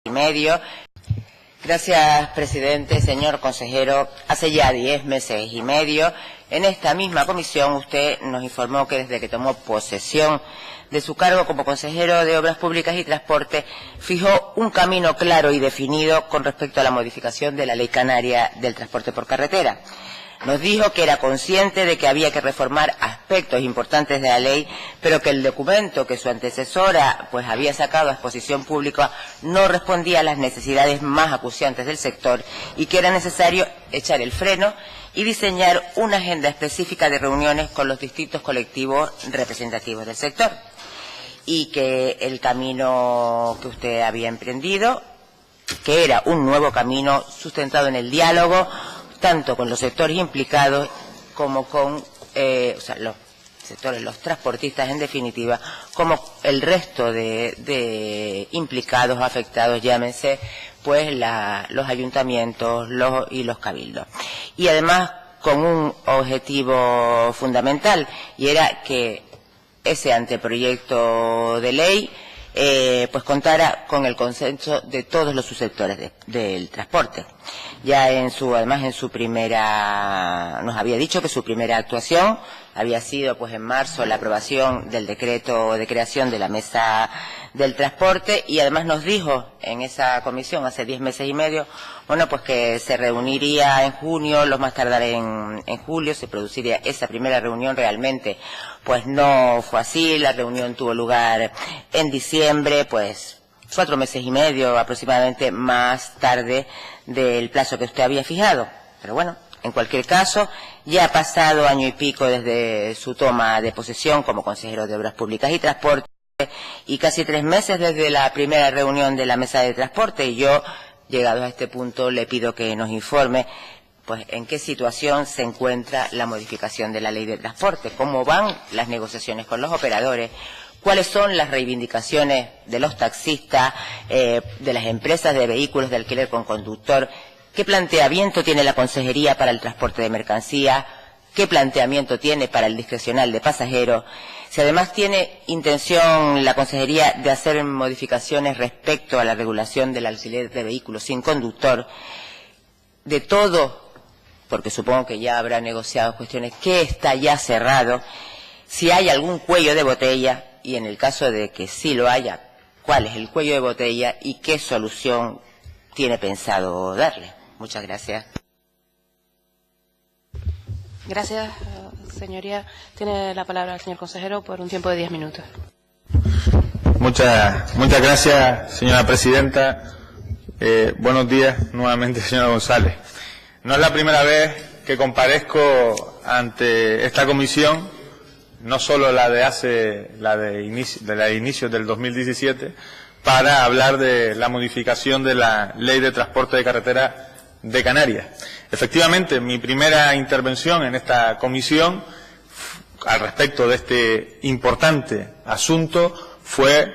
y medio. Gracias, presidente. Señor consejero, hace ya 10 meses y medio, en esta misma comisión, usted nos informó que desde que tomó posesión de su cargo como consejero de Obras Públicas y Transporte, fijó un camino claro y definido con respecto a la modificación de la Ley Canaria del transporte por carretera. Nos dijo que era consciente de que había que reformar aspectos importantes de la ley, pero que el documento que su antecesora había sacado a exposición pública no respondía a las necesidades más acuciantes del sector y que era necesario echar el freno y diseñar una agenda específica de reuniones con los distintos colectivos representativos del sector. Y que el camino que usted había emprendido, que era un nuevo camino sustentado en el diálogo, tanto con los sectores implicados como con los sectores, los transportistas en definitiva, como el resto de implicados, afectados, llámense, los ayuntamientos y los cabildos. Y además con un objetivo fundamental, y era que ese anteproyecto de ley contara con el consenso de todos los subsectores del transporte. Ya además en su primera, nos había dicho que su primera actuación había sido en marzo la aprobación del decreto de creación de la mesa del transporte, y además nos dijo en esa comisión hace 10 meses y medio, que se reuniría en junio, lo más tardar en julio, se produciría esa primera reunión. Realmente no fue así, la reunión tuvo lugar en diciembre, 4 meses y medio aproximadamente más tarde del plazo que usted había fijado. Pero en cualquier caso, ya ha pasado año y pico desde su toma de posesión como consejero de Obras Públicas y Transporte, y casi 3 meses desde la primera reunión de la mesa de transporte, y yo, llegados a este punto, le pido que nos informe en qué situación se encuentra la modificación de la ley de transporte, cómo van las negociaciones con los operadores, cuáles son las reivindicaciones de los taxistas, de las empresas de vehículos de alquiler con conductor, qué planteamiento tiene la Consejería para el transporte de mercancías, qué planteamiento tiene para el discrecional de pasajeros, si además tiene intención la Consejería de hacer modificaciones respecto a la regulación del alquiler de vehículos sin conductor, de todo, porque supongo que ya habrá negociado cuestiones, qué está ya cerrado, si hay algún cuello de botella, y en el caso de que sí lo haya, cuál es el cuello de botella y qué solución tiene pensado darle. Muchas gracias. Gracias, señoría. Tiene la palabra el señor consejero por un tiempo de 10 minutos. Muchas gracias, señora presidenta. Buenos días nuevamente, señora González. No es la primera vez que comparezco ante esta comisión, no solo la de inicios del 2017, para hablar de la modificación de la Ley de Transporte de Carretera de Canarias. Efectivamente, mi primera intervención en esta comisión al respecto de este importante asunto fue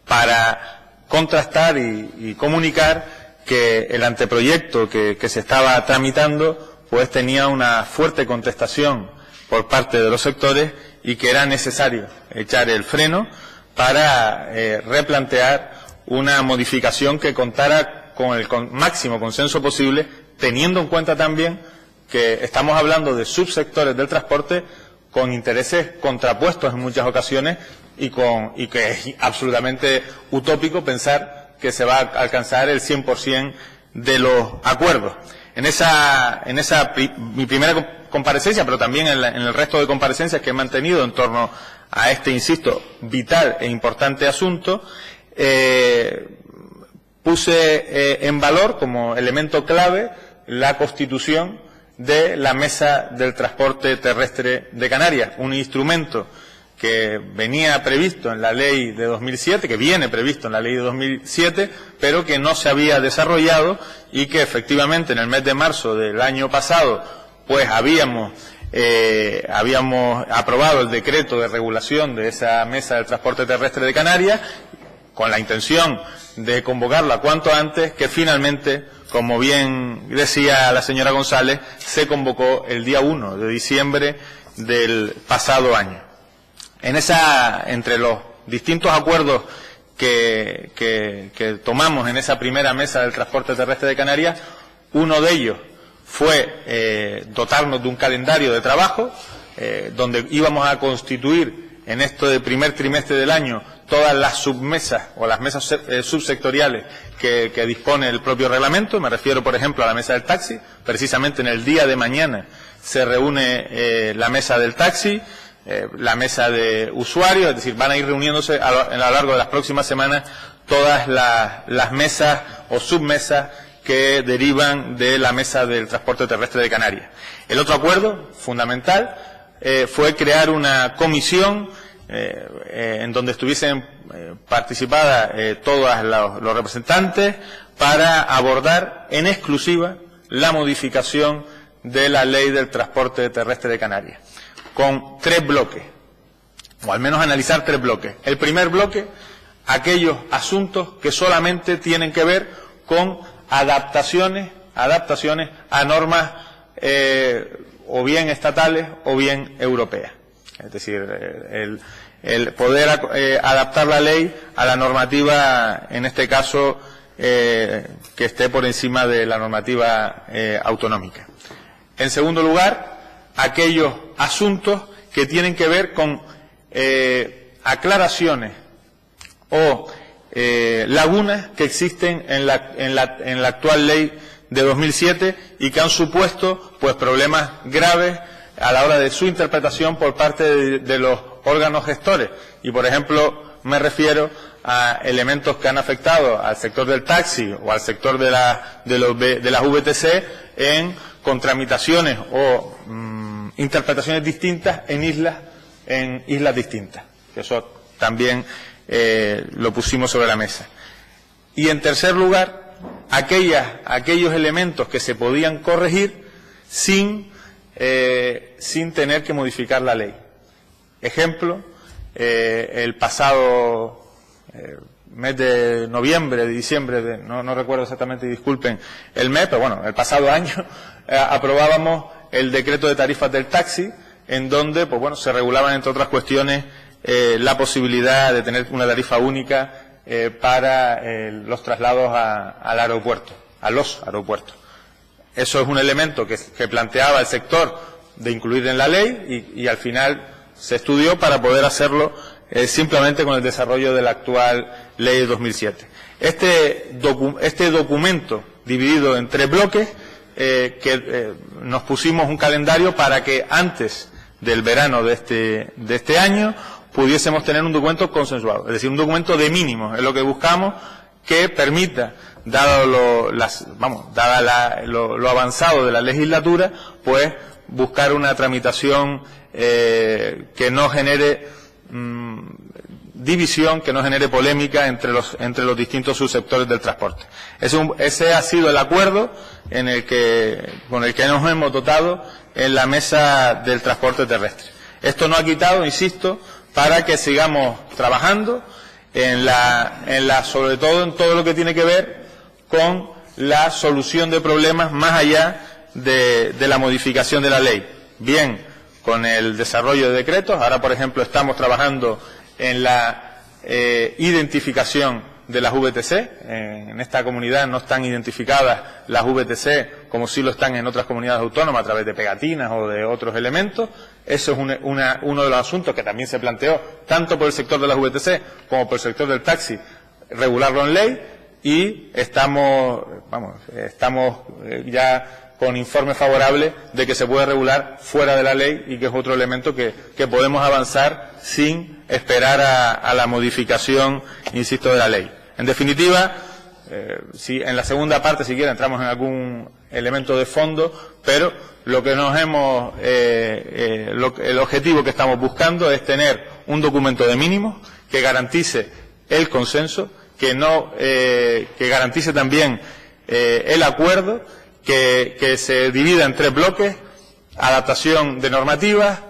para contrastar y comunicar que el anteproyecto que se estaba tramitando tenía una fuerte contestación por parte de los sectores y que era necesario echar el freno para replantear una modificación que contara con el máximo consenso posible, teniendo en cuenta también que estamos hablando de subsectores del transporte con intereses contrapuestos en muchas ocasiones y que es absolutamente utópico pensar que se va a alcanzar el 100% de los acuerdos. Mi primera comparecencia, pero también en el resto de comparecencias que he mantenido en torno a este, insisto, vital e importante asunto, puse en valor como elemento clave la constitución de la Mesa del Transporte Terrestre de Canarias, un instrumento que venía previsto en la ley de 2007, que viene previsto en la ley de 2007, pero que no se había desarrollado y que efectivamente en el mes de marzo del año pasado habíamos aprobado el decreto de regulación de esa Mesa del Transporte Terrestre de Canarias con la intención de convocarla cuanto antes, que finalmente, como bien decía la señora González, se convocó el día 1 de diciembre del pasado año. Entre los distintos acuerdos que que tomamos en esa primera mesa del transporte terrestre de Canarias. Uno de ellos fue dotarnos de un calendario de trabajo donde íbamos a constituir en este primer trimestre del año todas las submesas o las mesas subsectoriales que dispone el propio reglamento. Me refiero, por ejemplo, a la mesa del taxi. Precisamente en el día de mañana se reúne la mesa del taxi, la mesa de usuarios, es decir, van a ir reuniéndose a lo largo de las próximas semanas todas las mesas o submesas que derivan de la mesa del transporte terrestre de Canarias. El otro acuerdo fundamental fue crear una comisión en donde estuviesen participadas todos los representantes para abordar en exclusiva la modificación de la ley del transporte terrestre de Canarias, con 3 bloques, o al menos analizar 3 bloques. El primer bloque, aquellos asuntos que solamente tienen que ver con adaptaciones a normas o bien estatales o bien europeas. Es decir, el poder adaptar la ley a la normativa, en este caso, que esté por encima de la normativa autonómica. En segundo lugar, aquellos asuntos que tienen que ver con aclaraciones o lagunas que existen en la actual ley de 2007 y que han supuesto pues problemas graves a la hora de su interpretación por parte de los órganos gestores. Y, por ejemplo, me refiero a elementos que han afectado al sector del taxi o al sector de las VTC con tramitaciones o interpretaciones distintas en islas distintas. Eso también lo pusimos sobre la mesa. Y, en tercer lugar, aquellos elementos que se podían corregir sin tener que modificar la ley. Ejemplo, el pasado mes de noviembre, de diciembre, no recuerdo exactamente, disculpen el mes, pero bueno, el pasado año aprobábamos el decreto de tarifas del taxi, en donde pues bueno, se regulaban, entre otras cuestiones, la posibilidad de tener una tarifa única para los traslados al aeropuerto, a los aeropuertos. Eso es un elemento que planteaba el sector de incluir en la ley y al final se estudió para poder hacerlo simplemente con el desarrollo de la actual ley de 2007. Este documento dividido en 3 bloques, nos pusimos un calendario para que antes del verano de este año pudiésemos tener un documento consensuado, es decir, un documento de mínimos, es lo que buscamos, que permita, dado lo avanzado de la legislatura, pues buscar una tramitación que no genere división, que no genere polémica entre los distintos subsectores del transporte. Ese ha sido el acuerdo con el que nos hemos dotado en la mesa del transporte terrestre. Esto no ha quitado, insisto, para que sigamos trabajando sobre todo en todo lo que tiene que ver con la solución de problemas más allá de la modificación de la ley. Bien, con el desarrollo de decretos. Ahora, por ejemplo, estamos trabajando en la identificación de las VTC. En esta comunidad no están identificadas las VTC como sí lo están en otras comunidades autónomas a través de pegatinas o de otros elementos. Eso es uno de los asuntos que también se planteó tanto por el sector de las VTC como por el sector del taxi, regularlo en ley, y estamos ya con informe favorable de que se puede regular fuera de la ley y que es otro elemento que podemos avanzar sin esperar a la modificación, insisto, de la ley. En definitiva, si en la segunda parte, si quieren, entramos en algún elemento de fondo, pero lo que el objetivo que estamos buscando es tener un documento de mínimos que garantice el consenso, que garantice también el acuerdo, que se divida en 3 bloques: adaptación de normativas,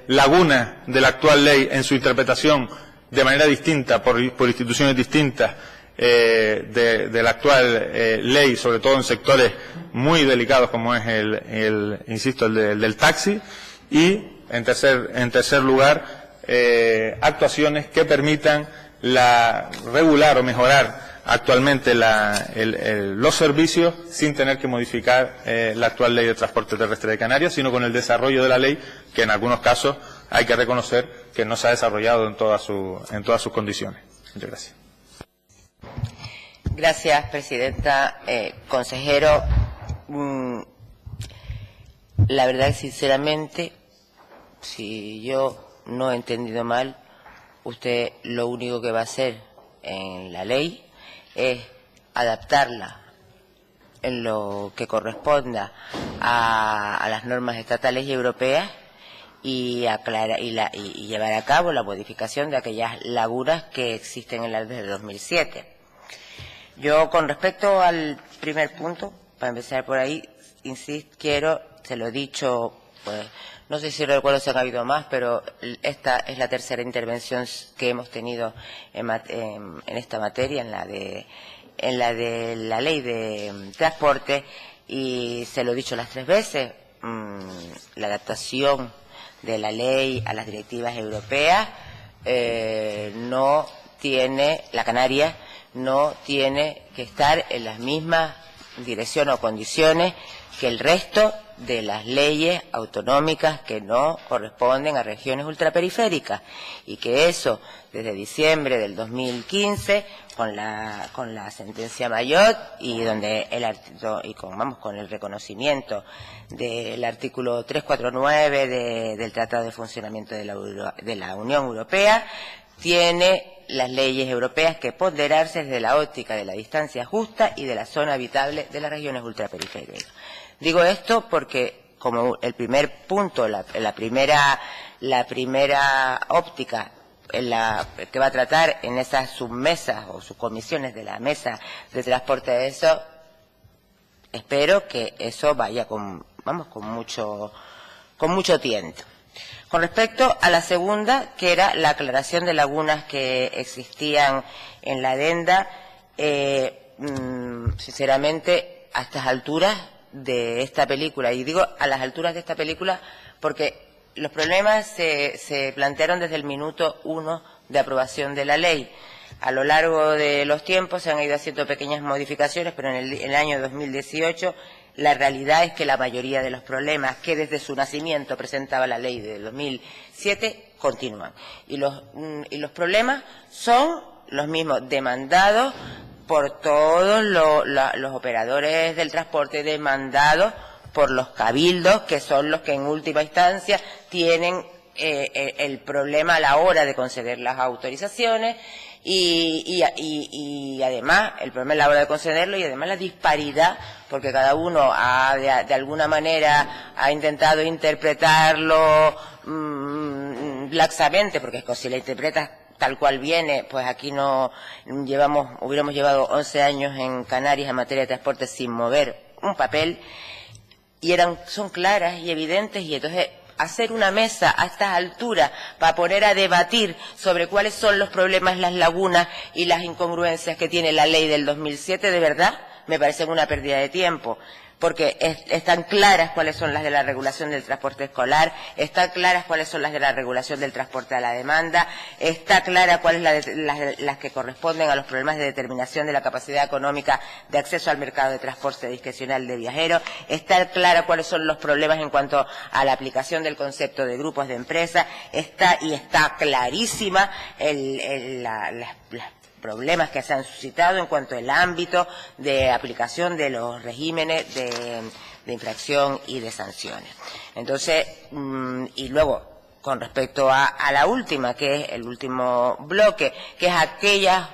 lagunas de la actual ley en su interpretación de manera distinta por instituciones distintas de la actual ley, sobre todo en sectores muy delicados como es el del taxi, y en tercer lugar actuaciones que permitan regular o mejorar actualmente los servicios sin tener que modificar la actual ley de transporte terrestre de Canarias, sino con el desarrollo de la ley, que en algunos casos hay que reconocer que no se ha desarrollado en todas sus condiciones. Muchas gracias. Gracias, presidenta. Consejero, la verdad, sinceramente, si yo no he entendido mal, usted lo único que va a hacer en la ley es adaptarla en lo que corresponda a las normas estatales y europeas y llevar a cabo la modificación de aquellas lagunas que existen en la ley de 2007. Yo, con respecto al primer punto, para empezar por ahí, insisto, se lo he dicho, pues, no sé si recuerdo si han habido más, pero esta es la tercera intervención que hemos tenido en esta materia, en la de la ley de transporte, y se lo he dicho las 3 veces, la adaptación de la ley a las directivas europeas la Canaria no tiene que estar en las mismas direcciones o condiciones que el resto de las leyes autonómicas que no corresponden a regiones ultraperiféricas, y que eso desde diciembre del 2015 con la sentencia Mayotte y donde con el reconocimiento del artículo 349 del Tratado de Funcionamiento de la Unión Europea, tiene las leyes europeas que ponderarse desde la óptica de la distancia justa y de la zona habitable de las regiones ultraperiféricas. Digo esto porque, como el primer punto, la primera óptica que va a tratar en esas submesas o subcomisiones de la mesa de transporte de eso, espero que eso vaya con mucho tiento. Con respecto a la segunda, que era la aclaración de lagunas que existían en la adenda, sinceramente, a estas alturas de esta película, y digo a las alturas de esta película porque los problemas se plantearon desde el minuto 1 de aprobación de la ley. A lo largo de los tiempos se han ido haciendo pequeñas modificaciones, pero en el año 2018 la realidad es que la mayoría de los problemas que desde su nacimiento presentaba la ley de 2007 continúan. Y los problemas son los mismos demandados por todos los operadores del transporte, demandados por los cabildos, que son los que en última instancia tienen el problema a la hora de conceder las autorizaciones y además el problema a la hora de concederlo, y además la disparidad, porque cada uno de alguna manera ha intentado interpretarlo laxamente, porque si la interpretas tal cual viene, pues aquí hubiéramos llevado 11 años en Canarias en materia de transporte sin mover un papel, y son claras y evidentes, y entonces hacer una mesa a estas alturas para poner a debatir sobre cuáles son los problemas, las lagunas y las incongruencias que tiene la ley del 2007, de verdad, me parece una pérdida de tiempo. Porque están claras cuáles son las de la regulación del transporte escolar, están claras cuáles son las de la regulación del transporte a la demanda, está clara cuáles son las que corresponden a los problemas de determinación de la capacidad económica de acceso al mercado de transporte discrecional de viajeros, está clara cuáles son los problemas en cuanto a la aplicación del concepto de grupos de empresas, está clarísima las problemas que se han suscitado en cuanto al ámbito de aplicación de los regímenes de infracción y de sanciones. Entonces, y luego, con respecto a la última, que es el último bloque, que es aquellas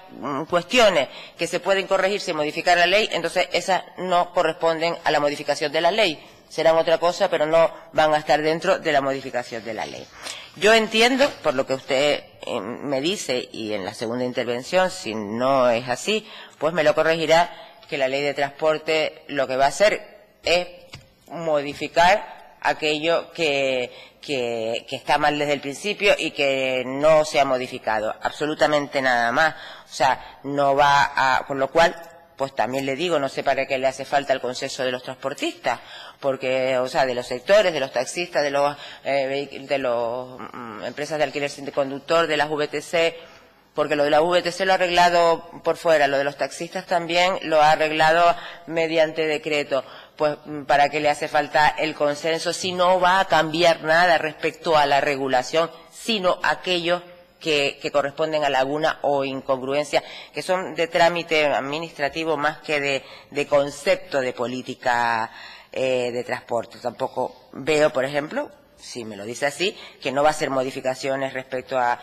cuestiones que se pueden corregir y modificar la ley, entonces esas no corresponden a la modificación de la ley. Serán otra cosa, pero no van a estar dentro de la modificación de la ley. Yo entiendo, por lo que usted me dice, y en la segunda intervención, si no es así, pues me lo corregirá, que la ley de transporte lo que va a hacer es modificar aquello que está mal desde el principio y que no se ha modificado. Absolutamente nada más. O sea, no va a... Con lo cual, pues también le digo, no sé para qué le hace falta el consenso de los transportistas, porque, o sea, de los sectores, de los taxistas, de los empresas de alquiler sin conductor, de las VTC, porque lo de la VTC lo ha arreglado por fuera, lo de los taxistas también lo ha arreglado mediante decreto. Pues ¿para qué le hace falta el consenso si no va a cambiar nada respecto a la regulación, sino aquellos que corresponden a laguna o incongruencia, que son de trámite administrativo más que de concepto de política de transporte? Tampoco veo, por ejemplo, si me lo dice así, que no va a hacer modificaciones respecto a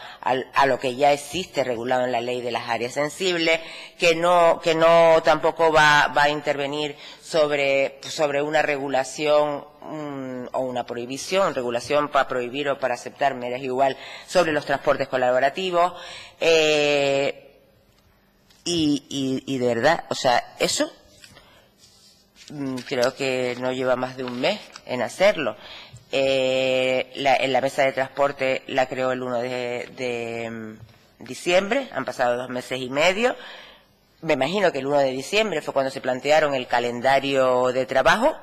lo que ya existe regulado en la ley de las áreas sensibles, que no tampoco va a intervenir sobre una regulación o una prohibición, regulación para prohibir o para aceptar, me da igual, sobre los transportes colaborativos, y de verdad, o sea, eso creo que no lleva más de un mes en hacerlo. En la mesa de transporte la creó el 1 de diciembre, han pasado 2 meses y medio. Me imagino que el 1 de diciembre fue cuando se plantearon el calendario de trabajo.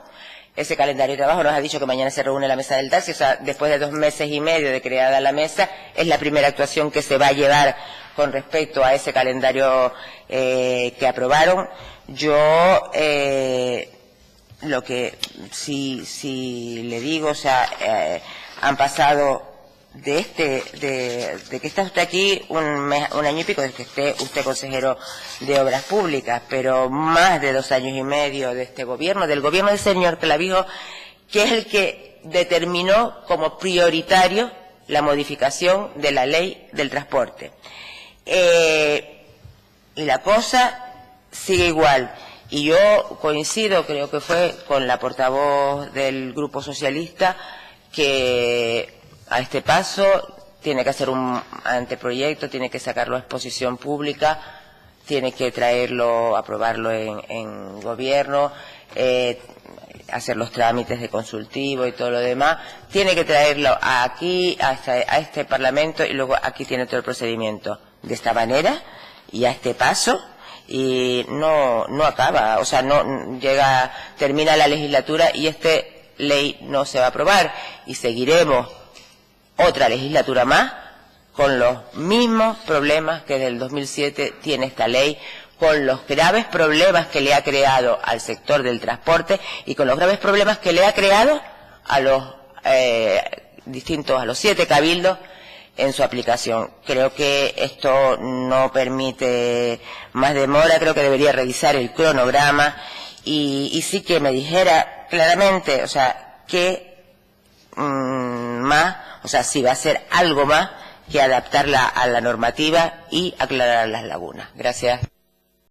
Ese calendario de trabajo nos ha dicho que mañana se reúne la mesa del taxi, o sea, después de 2 meses y medio de creada la mesa, es la primera actuación que se va a llevar con respecto a ese calendario que aprobaron. Yo lo que sí le digo, o sea, han pasado de que está usted aquí un año y pico, desde que esté usted consejero de Obras Públicas, pero más de 2 años y medio de este gobierno, del gobierno del señor Clavijo, que es el que determinó como prioritario la modificación de la ley del transporte. Y la cosa sigue igual. Y yo coincido, creo que fue con la portavoz del Grupo Socialista, que a este paso tiene que hacer un anteproyecto, tiene que sacarlo a exposición pública, tiene que traerlo, aprobarlo en gobierno, hacer los trámites de consultivo y todo lo demás, tiene que traerlo aquí, a este Parlamento, y luego aquí tiene todo el procedimiento. De esta manera, y a este paso, y no acaba, o sea, no llega, termina la legislatura y esta ley no se va a aprobar, y seguiremos otra legislatura más con los mismos problemas que desde el 2007 tiene esta ley, con los graves problemas que le ha creado al sector del transporte y con los graves problemas que le ha creado a los a los 7 cabildos en su aplicación. Creo que esto no permite más demora, creo que debería revisar el cronograma y sí que me dijera claramente, o sea, que más, o sea, si va a hacer algo más que adaptarla a la normativa y aclarar las lagunas. Gracias.